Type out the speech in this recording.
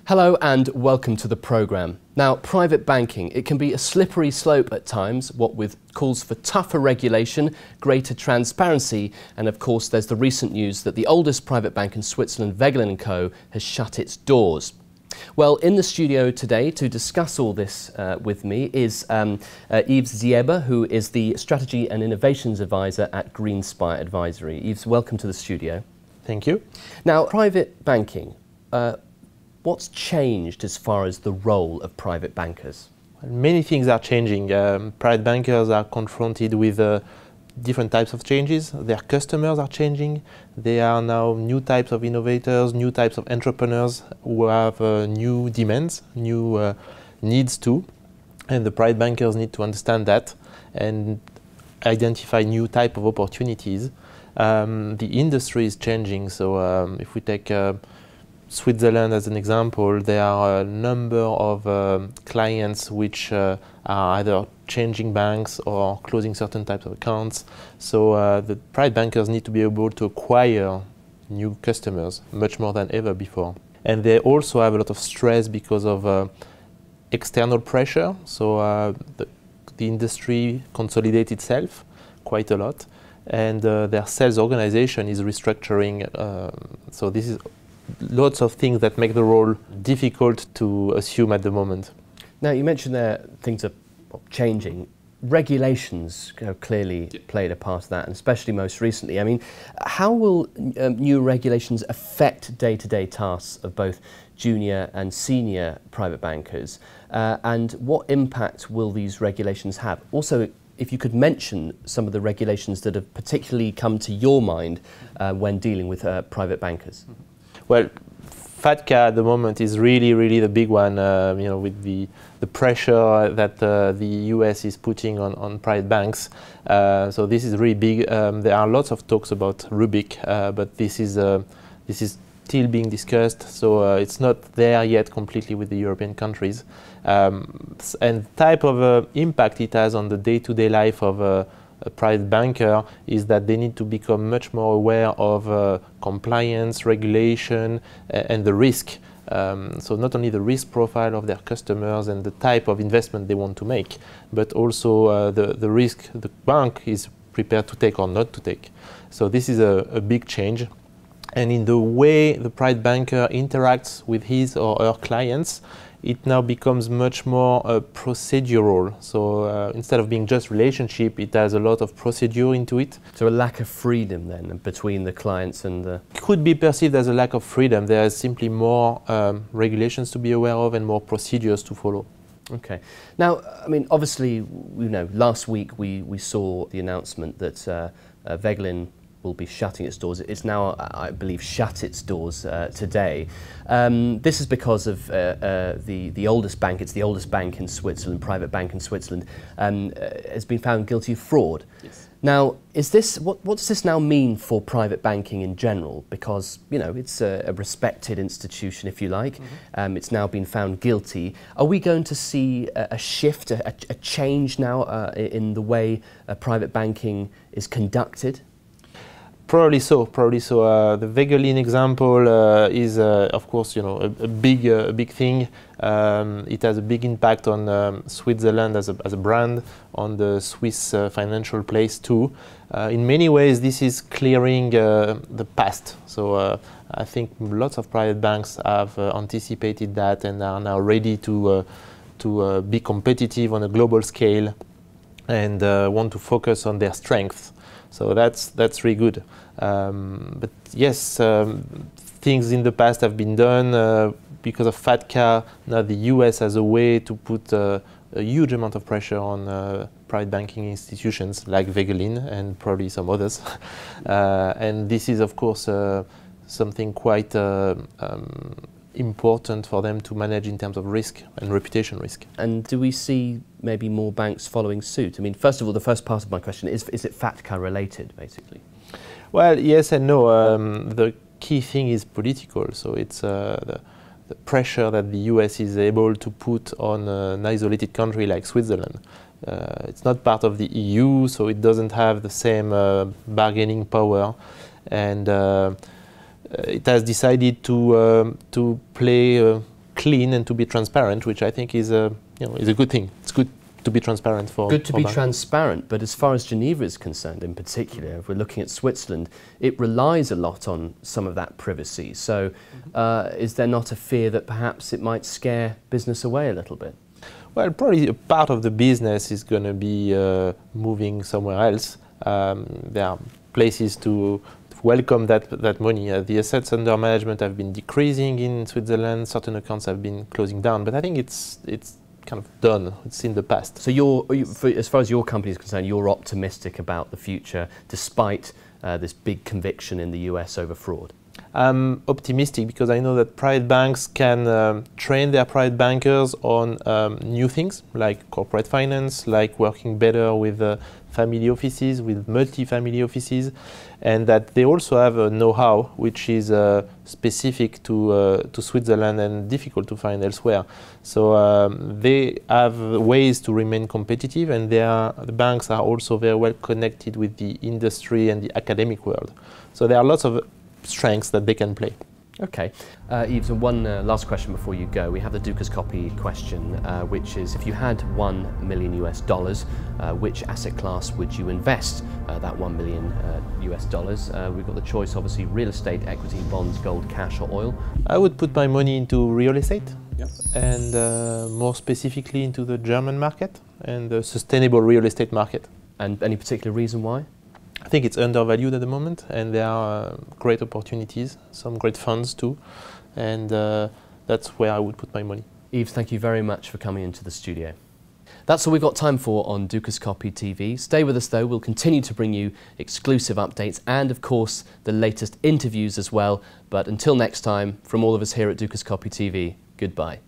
Hello and welcome to the programme. Now, private banking, it can be a slippery slope at times, what with calls for tougher regulation, greater transparency, and of course there's the recent news that the oldest private bank in Switzerland, Wegelin Co, has shut its doors. Well, in the studio today to discuss all this with me is Yves Zieba, who is the Strategy and Innovations Advisor at Greenspire Advisory. Yves, welcome to the studio. Thank you. Now, private banking, what's changed as far as the role of private bankers? Many things are changing. Private bankers are confronted with different types of changes. Their customers are changing. They are now new types of innovators, new types of entrepreneurs who have new demands, new needs too. And the private bankers need to understand that and identify new type of opportunities. The industry is changing. So if we take Switzerland as an example, there are a number of clients which are either changing banks or closing certain types of accounts. So the private bankers need to be able to acquire new customers much more than ever before. And they also have a lot of stress because of external pressure. So the industry consolidates itself quite a lot, and their sales organization is restructuring. So this is lots of things that make the role difficult to assume at the moment. Now, you mentioned there things are changing. Regulations clearly played a part of that, and especially most recently. I mean, how will new regulations affect day-to-day tasks of both junior and senior private bankers? And what impact will these regulations have? Also, if you could mention some of the regulations that have particularly come to your mind when dealing with private bankers. Well, FATCA at the moment is really the big one, with the pressure that the US is putting on private banks. So this is really big. There are lots of talks about Rubik, but this is still being discussed. So it's not there yet completely with the European countries. And type of impact it has on the day-to-day life of a private banker is that they need to become much more aware of compliance, regulation, and the risk. So not only the risk profile of their customers and the type of investment they want to make, but also the risk the bank is prepared to take or not to take. So this is a big change. And in the way the private banker interacts with his or her clients, it now becomes much more procedural. So instead of being just relationship, it has a lot of procedure into it. So a lack of freedom then between the clients and the... Could be perceived as a lack of freedom. There is simply more regulations to be aware of and more procedures to follow. Okay. Now, I mean, obviously, last week we saw the announcement that Wegelin will be shutting its doors. It's now, I believe, shut its doors today. This is because of the oldest bank. It's the oldest bank in Switzerland, private bank in Switzerland, has been found guilty of fraud. Yes. Now, is this what does this now mean for private banking in general? Because it's a respected institution, if you like. Mm-hmm. It's now been found guilty. Are we going to see a shift, a change now in the way private banking is conducted? Probably so. The Wegelin example is, of course, a big thing. It has a big impact on Switzerland as a brand, on the Swiss financial place too. In many ways, this is clearing the past. So I think lots of private banks have anticipated that and are now ready to be competitive on a global scale and want to focus on their strengths. So that's really good. But yes, things in the past have been done because of FATCA. Now the US has a way to put a huge amount of pressure on private banking institutions like Wegelin and probably some others. And this is, of course, something quite important for them to manage in terms of risk and reputation risk. And do we see maybe more banks following suit? I mean, first of all, the first part of my question is it FATCA related, basically? Well, yes and no. The key thing is political. So it's the pressure that the US is able to put on an isolated country like Switzerland. It's not part of the EU, so it doesn't have the same bargaining power. And it has decided to play clean and to be transparent, which I think is a good thing. It's good to be transparent for good to be banks. transparent, but as far as Geneva is concerned in particular, if we're looking at Switzerland, it relies a lot on some of that privacy. So is there not a fear that perhaps it might scare business away a little bit? Well, probably a part of the business is going to be moving somewhere else. There are places to welcome that money. The assets under management have been decreasing in Switzerland. Certain accounts have been closing down, but I think it's kind of done. It's in the past. So as far as your company is concerned, you're optimistic about the future despite this big conviction in the US over fraud? I'm optimistic because I know that private banks can train their private bankers on new things like corporate finance, like working better with family offices, with multi-family offices, and that they also have a know-how which is specific to Switzerland and difficult to find elsewhere. So they have ways to remain competitive, and the banks are also very well connected with the industry and the academic world. So there are lots of strengths that they can play. Okay. Yves, one last question before you go. We have the Duca's Copy question, which is if you had $1 million US, which asset class would you invest that $1 million US? We've got the choice, obviously, real estate, equity, bonds, gold, cash or oil. I would put my money into real estate. Yep. And more specifically into the German market and the sustainable real estate market. And any particular reason why? I think it's undervalued at the moment, and there are great opportunities, some great funds too, and that's where I would put my money. Yves, thank you very much for coming into the studio. That's all we've got time for on Duca's Copy TV. Stay with us though, we'll continue to bring you exclusive updates and of course the latest interviews as well. But until next time, from all of us here at Duca's Copy TV, goodbye.